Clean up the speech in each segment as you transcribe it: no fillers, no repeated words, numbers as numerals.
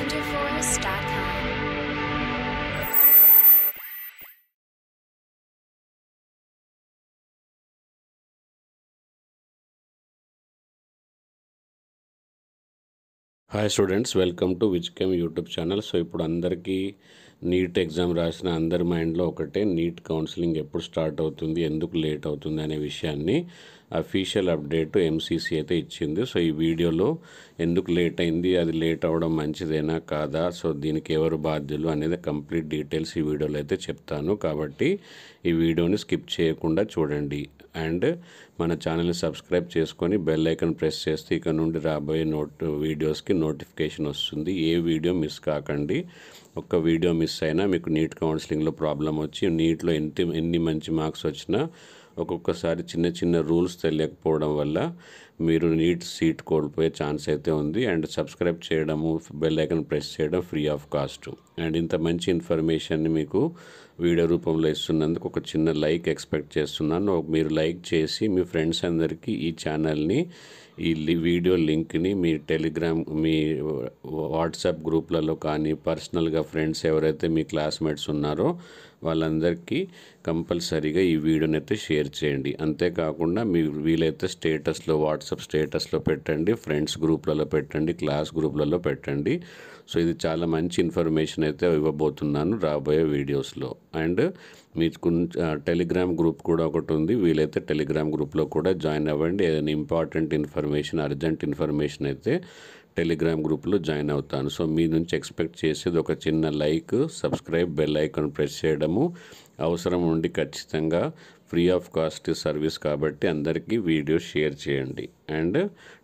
rangerforest.com. Hi students, welcome to విజ్కెమ్ YouTube channel. So ఇప్పుడు అందరికీ నీట్ ఎగ్జామ్ రాసిన అందరి మైండ్లో ఒకటే, నీట్ కౌన్సిలింగ్ ఎప్పుడు స్టార్ట్ అవుతుంది, ఎందుకు లేట్ అవుతుంది అనే విషయాన్ని అఫీషియల్ అప్డేట్ ఎంసీసీ అయితే ఇచ్చింది. సో ఈ వీడియోలో ఎందుకు లేట్ అయింది, అది లేట్ అవ్వడం మంచిదేనా కాదా, సో దీనికి ఎవరు బాధ్యులు అనేది కంప్లీట్ డీటెయిల్స్ ఈ వీడియోలో అయితే చెప్తాను. కాబట్టి ఈ వీడియోని స్కిప్ చేయకుండా చూడండి అండ్ మన ఛానల్ని సబ్స్క్రైబ్ చేసుకొని బెల్ ఐకాన్ ప్రెస్ చేస్తే ఇక నుండి రాబోయే వీడియోస్కి నోటిఫికేషన్ వస్తుంది. ఏ వీడియో మిస్ కాకండి. ఒక్క వీడియో మిస్ అయినా మీకు నీట్ కౌన్సిలింగ్లో ప్రాబ్లం వచ్చి నీట్లో ఎన్ని మంచి మార్క్స్ వచ్చినా ఒక్కొక్కసారి చిన్న చిన్న రూల్స్ తెలియకపోవడం వల్ల మీరు నీట్ సీట్ కోల్పోయే ఛాన్స్ అయితే ఉంది. అండ్ సబ్స్క్రైబ్ చేయడము, బెల్ ఐకాన్ ప్రెస్ చేయడం ఫ్రీ ఆఫ్ కాస్ట్. అండ్ ఇంత మంచి ఇన్ఫర్మేషన్ని మీకు వీడియో రూపంలో ఇస్తున్నందుకు ఒక చిన్న లైక్ ఎక్స్పెక్ట్ చేస్తున్నాను. మీరు లైక్ చేసి మీ ఫ్రెండ్స్ అందరికీ ఈ ఛానల్ని, ఈ వీడియో లింక్ని మీ టెలిగ్రామ్, మీ వాట్సాప్ గ్రూప్లలో కానీ పర్సనల్గా ఫ్రెండ్స్ ఎవరైతే మీ క్లాస్మేట్స్ ఉన్నారో వాళ్ళందరికీ కంపల్సరీగా ఈ వీడియోని అయితే షేర్ చేయండి. అంతేకాకుండా మీరు వీలైతే స్టేటస్లో, వాట్సాప్ స్టేటస్లో పెట్టండి, ఫ్రెండ్స్ గ్రూప్లలో పెట్టండి, క్లాస్ గ్రూప్లలో పెట్టండి. సో ఇది చాలా మంచి ఇన్ఫర్మేషన్ అయితే ఇవ్వబోతున్నాను రాబోయే వీడియోస్లో. అండ్ మీకు టెలిగ్రామ్ గ్రూప్ కూడా ఒకటి ఉంది, వీలైతే టెలిగ్రామ్ గ్రూప్లో కూడా జాయిన్ అవ్వండి. ఏదైనా ఇంపార్టెంట్ ఇన్ఫర్మేషన్, అర్జెంట్ ఇన్ఫర్మేషన్ అయితే టెలిగ్రామ్ గ్రూప్లో జాయిన్ అవుతాను. సో మీ నుంచి ఎక్స్పెక్ట్ చేసేది ఒక చిన్న like, subscribe, bell icon press చేయడము. అవసరం ఉండి ఖచ్చితంగా ఫ్రీ ఆఫ్ కాస్ట్ సర్వీస్ కాబట్టి అందరికీ వీడియో షేర్ చేయండి అండ్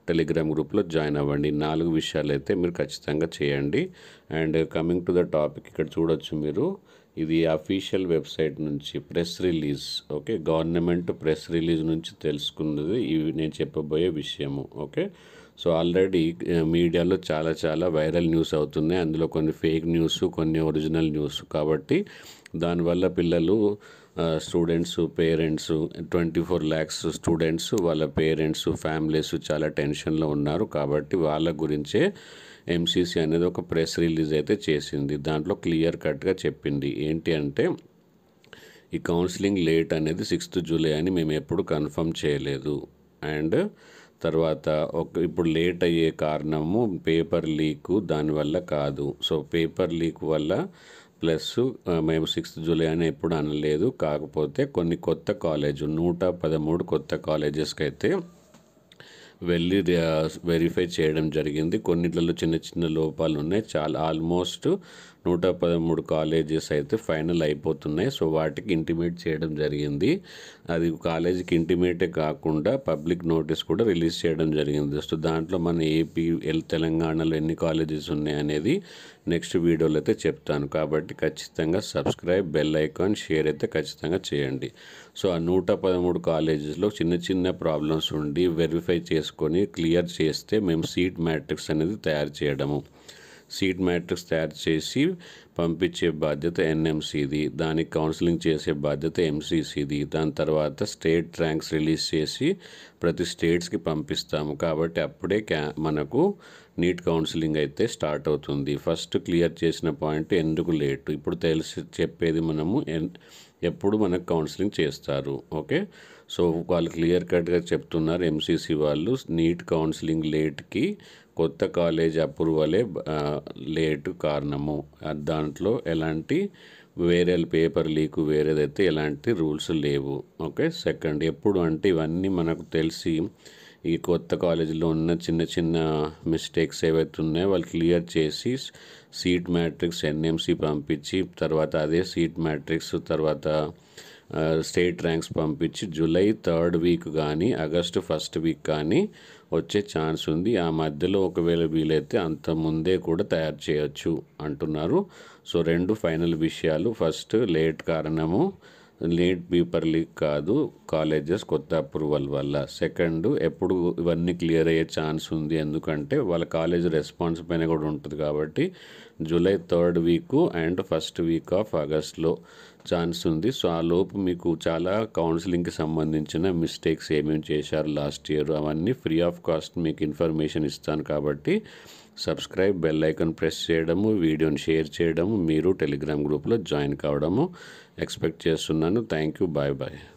టెలిగ్రామ్ గ్రూప్లో జాయిన్ అవ్వండి. 4 విషయాలు అయితే మీరు ఖచ్చితంగా చేయండి. And coming to the topic, ఇక్కడ చూడొచ్చు మీరు, ఇది అఫీషియల్ వెబ్సైట్ నుంచి press release. Okay, government press release నుంచి తెలుసుకున్నది ఇవి నేను చెప్పబోయే విషయము. ఓకే, సో ఆల్రెడీ మీడియాలో చాలా వైరల్ న్యూస్ అవుతున్నాయి. అందులో కొన్ని ఫేక్ న్యూస్, కొన్ని ఒరిజినల్ న్యూస్. కాబట్టి దానివల్ల పిల్లలు, స్టూడెంట్స్, పేరెంట్స్, 24 lakhs స్టూడెంట్స్, వాళ్ళ పేరెంట్స్, ఫ్యామిలీస్ చాలా టెన్షన్లో ఉన్నారు. కాబట్టి వాళ్ళ గురించే ఎంసీసీ అనేది ఒక ప్రెస్ రిలీజ్ అయితే చేసింది. దాంట్లో క్లియర్ కట్గా చెప్పింది ఏంటి అంటే, ఈ కౌన్సిలింగ్ లేట్ అనేది 6th July అని మేము ఎప్పుడు కన్ఫర్మ్ చేయలేదు. అండ్ తర్వాత ఇప్పుడు లేట్ అయ్యే కారణము పేపర్ లీక్, దానివల్ల కాదు. సో పేపర్ లీక్ వల్ల ప్లస్ మేము 6th July అని ఎప్పుడు అనలేదు. కాకపోతే కొన్ని కొత్త కాలేజ్, 113 కొత్త కాలేజెస్కి అయితే వెళ్ళి వెరిఫై చేయడం జరిగింది. కొన్నిట్లలో చిన్న లోపాలు ఉన్నాయి. ఆల్మోస్ట్ 113 కాలేజెస్ అయితే ఫైనల్ అయిపోతున్నాయి. సో వాటికి ఇంటిమేట్ చేయడం జరిగింది. అది కాలేజీకి ఇంటిమేటే కాకుండా పబ్లిక్ నోటీస్ కూడా రిలీజ్ చేయడం జరిగింది. సో దాంట్లో మన ఏపీ, తెలంగాణలో ఎన్ని కాలేజెస్ ఉన్నాయి అనేది నెక్స్ట్ వీడియోలో అయితే చెప్తాను. కాబట్టి ఖచ్చితంగా సబ్స్క్రైబ్, బెల్ ఐకాన్, షేర్ అయితే ఖచ్చితంగా చేయండి. సో ఆ 113 కాలేజెస్లో చిన్న ప్రాబ్లమ్స్ ఉండి వెరిఫై చేసుకొని క్లియర్ చేస్తే మేము సీట్ మ్యాట్రిక్స్ అనేది తయారు చేయడము, సీట్ మ్యాట్రిక్స్ తయారు చేసి పంపించే బాధ్యత ఎన్ఎంసీది, దానికి కౌన్సిలింగ్ చేసే బాధ్యత ఎంసీసీది. దాని తర్వాత స్టేట్ ర్యాంక్స్ రిలీజ్ చేసి ప్రతి స్టేట్స్కి పంపిస్తాము. కాబట్టి అప్పుడే మనకు నీట్ కౌన్సిలింగ్ అయితే స్టార్ట్ అవుతుంది. ఫస్ట్ క్లియర్ చేసిన పాయింట్ ఎందుకు లేటు, ఇప్పుడు చెప్పేది మనము ఎప్పుడు మనకు కౌన్సిలింగ్ చేస్తారు. ఓకే, సో వాళ్ళు క్లియర్ కట్గా చెప్తున్నారు ఎంసీసీ వాళ్ళు, నీట్ కౌన్సిలింగ్ లేట్కి కొత్త కాలేజ్ అప్రూవలే లేటు కారణము. దాంట్లో ఎలాంటి వేరే పేపర్ లీకు వేరేదైతే ఎలాంటి రూల్స్ లేవు. ఓకే, సెకండ్, ఎప్పుడు అంటే ఇవన్నీ మనకు తెలిసి ఈ కొత్త కాలేజీలో ఉన్న చిన్న మిస్టేక్స్ ఏవైతే ఉన్నాయో వాళ్ళు క్లియర్ చేసి సీట్ మ్యాట్రిక్స్ ఎన్ఎంసీ పంపించి తర్వాత అదే సీట్ మ్యాట్రిక్స్ తర్వాత స్టేట్ ర్యాంక్స్ పంపించి July 3rd వీక్ కానీ August 1st వీక్ కానీ వచ్చే ఛాన్స్ ఉంది. ఆ మధ్యలో ఒకవేళ వీలైతే అంత ముందే కూడా తయారు చేయొచ్చు అంటున్నారు. సో 2 ఫైనల్ విషయాలు, ఫస్ట్ లేట్ కారణము లేట్ పేపర్ లీక్ కాదు, కాలేజెస్ కొత్త అప్రూవల్ వల్ల. సెకండ్, ఎప్పుడు ఇవన్నీ క్లియర్ అయ్యే ఛాన్స్ ఉంది, ఎందుకంటే వాళ్ళ కాలేజ్ రెస్పాన్స్ పైన కూడా ఉంటుంది. కాబట్టి July 3rd week and 1st week of ఆగస్ట్లో ఛాన్స్ ఉంది. సో ఆ లోపు మీకు చాలా కౌన్సిలింగ్కి సంబంధించిన మిస్టేక్స్ ఏమేమి చేశారు లాస్ట్ ఇయర్ అవన్నీ ఫ్రీ ఆఫ్ కాస్ట్ మీకు ఇన్ఫర్మేషన్ ఇస్తాను. కాబట్టి సబ్స్క్రైబ్, బెల్ ఐకాన్ ప్రెస్ చేయడము, వీడియోని షేర్ చేయడము, మీరు టెలిగ్రామ్ గ్రూప్లో జాయిన్ కావడము ఎక్స్పెక్ట్ చేస్తున్నాను. Thank you. Bye bye.